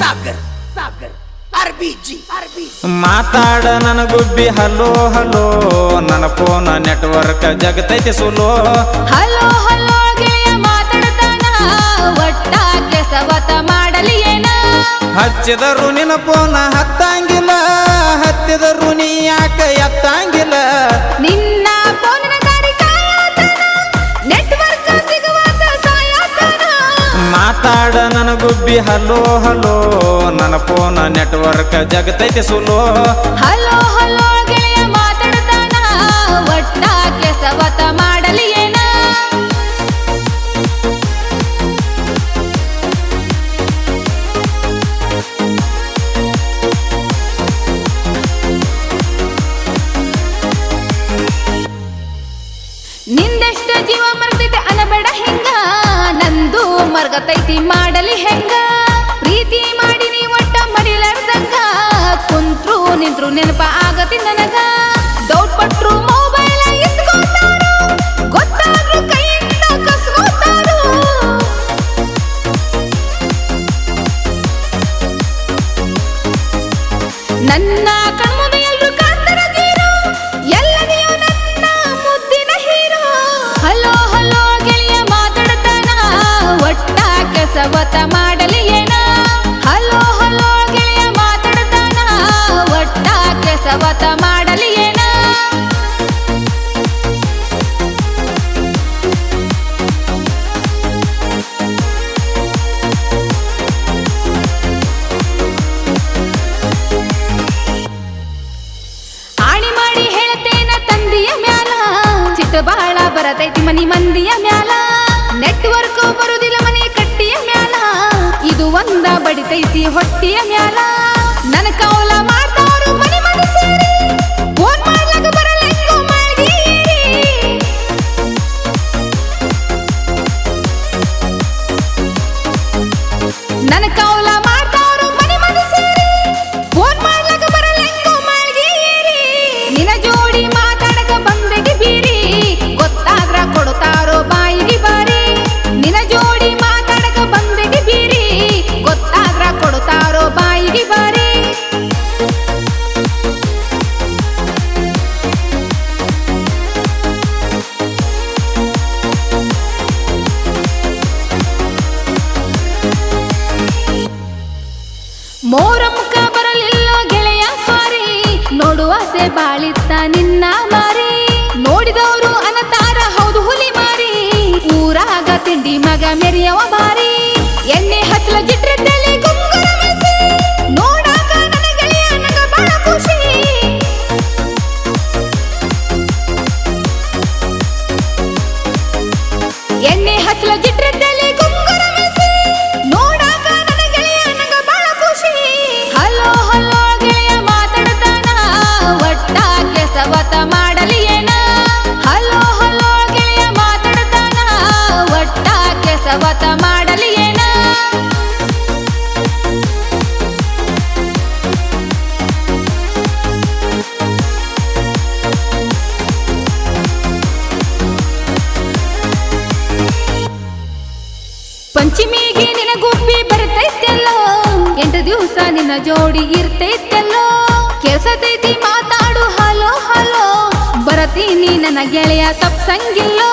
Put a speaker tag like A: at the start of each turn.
A: Sagar Sagar RBG
B: ಮಾತಾಡ ನನ್ನ ಗುಬ್ಬಿ hello hello ನನ್ನ ಫೋನ್ ನೆಟ್ವರ್ಕ್ ಜಗತೈತಿ ಸುಲೋ
C: ಹಲೋ ಹಲೋ ಗೆಳೆಯ ಮಾತಾಡ್ತಾನ ಒಟ್ಟ ಕೆಸವತ ಮಾಡಲಿ ಏನ
B: ಹಚ್ಚಿದರು ನಿನ್ನ ಫೋನ್ ಹತ್ತಂಗಿಲ್ಲ ಹತ್ತಿದರು ನೀ ಯಾಕ ಎತ್ತಂಗಿಲ್ಲ
C: ನಿನ್ನ ಫೋನಿನ ಗಾಡಿ ಕಾಯತಾನ ನೆಟ್ವರ್ಕ್ ಸಿಗುವಂತ ಸಾಯತಾನ
B: ಮಾತಾಡ ನನ್ನ ಗುಬ್ಬಿ ಹಲೋ ಹಲೋ ನನ್ನ ಫೋನ್ ನೆಟ್ವರ್ಕ್ ಜಗತೈತಿ ಸುಲೋ
C: ಹಲೋ ಹಲೋ ಗೆಳೆಯ ಮಾತಾಡ್ತಾನ ಒಟ್ಟ ಕೆಸವತ ಮಾಡಲಿ ಏನ ನಿಂದೆಷ್ಟ ಜೀವ ಮರ್ಗತೈತೆ ಅನಬೇಡ ಹೆಂಗ ನಂದು ಮರ್ಗತೈತಿ ಮಾಡಲಿ ಹೆಂಗ ಪ್ರೀತಿ ಮಾಡಿ ನೀ ಒಟ್ಟ ಮಡಿಲಾರ್ದಂಗ ಕುಂತ್ರು ನಿಂತ್ರು ನೆನಪ ಆಗತಿ ನನಗ ಡೌಟ್ ಪಟ್ರು ಮೊಬೈಲ್ ಇಸ್ಕೊತಾರು ಗೊತ್ತಾದ್ರು ಕೈಯಿಂದ ಕಸ್ಕೊತಾರು ನನ್ನ ಕಣ್ಮುಂದೆ ಎಲ್ರು ಕಾಣ್ತಾರ ಜೀರೋ ಎಲ್ಲದೆಯೋ ನನ್ನ ಮುದ್ದಿನ ಹೀರೋ ಹಲೋ ಹಲೋ ಗೆಳೆಯ ಮಾತಾಡ್ತಾನ ಒಟ್ಟ ಕೆಸವತ ಮಾಡಲಿ ಏನ ಹಲೋ ಹಲೋ ಗೆಳೆಯ ಮಾತಾಡ್ತಾನ ಒಟ್ಟ ಕೆಸವತ ಮಾಡಲಿ ಏನ ಆಣಿ ಮಾಡಿ ಹೇಳ್ತೇನ ತಂದಿಯ ಮ್ಯಾಲ ಚಿಟ್ಟ ಬಾಳ ಬರತೈತಿ ಮನಿ ಮಂದಿಯ ಮ್ಯಾಲ ನೆಟ್ವರ್ಕ್ ಬರುದಿಲ್ಲ ಮನಿ ಕಟ್ಟಿಯ ಮ್ಯಾಲ ಇದು ಒಂದ ಬಡಿತೈತಿ ಹೊಟ್ಟಿಯ ಮ್ಯಾಲ ನನ್ನ ಕೌಲ ಮಾಡ್ತಾರು ಮನಿ ಮನಿ ಸೇರಿ ಫೋನ್ ಮಾಡ್ಲಾಕ ಬರಲೆಂಗೋ ಮಾಡಿ ನನ್ನ ಕೌಲ ಮಾಡ್ತಾರು ಮನಿ ಮನಿ ಸೇರಿ ಫೋನ್ ಮಾಡ್ಲಾಕ ಬರಲೆಂಗೋ ಮಾಡಿ ನಿನ ಜೋಡಿ ಮಾತಾಡಕ ಬಂದೆಗೆ ಬೀರಿ ಗೊತ್ತಾದ್ರ ಕೊಡ್ತಾರೋ ಬಾಯಿಗೆ ಬಾರಿ ನಿನ ಜೋಡಿ ಮಾತಾಡಕ ಬಂದೆಗೆ ಬೀರಿ ಗೊತ್ತಾದ್ರ ಕೊಡ್ತಾರೋ ಬಾಯಿಗೆ ಬಾರಿ ಮೋರ ಮುಖ ಬರಲಿಲ್ಲ ಗೆಳೆಯ ಸಾರಿ ನೋಡುವ ಆಸೆ ಬಾಳಿತ್ತ ನಿನ್ನ ಮಾರಿ ನೋಡಿದವರು ಅನತಾರ ಹೌದು ಹುಲಿ ಮಾರಿ ಊರಾಗ ತಿಂಡಿ ಮಗ ಮೆರಿಯವ ಬಾರಿ ಎಣ್ಣೆ ಹಚ್ಚಲ ಜಿಟ್ರೆ ತಲೆ ಗುಂಗುರ ಮೆಸಿ ನೋಡಾಕ ನನ್ನ ಗೆಳೆಯ ನನಗ ಬಹಳ ಖುಷಿ ಎಣ್ಣೆ ಹಚ್ಚಲ ಜಿಟ್ರೆ ತಲೆ ಗುಂಗುರ ಮೆಸಿ ನೋಡಾಕ ನನ್ನ ಗೆಳೆಯ ನನಗ ಬಹಳ ಖುಷಿ ಹಲೋ ಹಲೋ ಗೆಳೆಯ ಮಾತಾಡ್ತಾನ ಒಟ್ಟ ಕೆಸವತ ಮಾಡಲಿ ಏನ ಹಲೋ ಹಲೋ ಗೆಳೆಯ ಮಾತಾಡ್ತಾನ ಒಟ್ಟ ಕೆಸವತ ಮಾಡಲಿ ಏನ ಪಂಚಮಿಗೆ ನಿನ ಗುಬ್ಬಿ ಬರ್ತೈತೆಲ್ಲೋ 8 ದಿವಸ ನಿನ್ನ ಜೋಡಿ ಇರ್ತೈತೆಲ್ಲೋ ಕೆಲ್ಸತೈತಿ ಮಾತಾಡು ಹಲೋ ಹಲೋ ಬರತೀನಿ ನನ್ನ ಗೆಳೆಯ ತಪ್ಸಂಗಿಲ್ಲೋ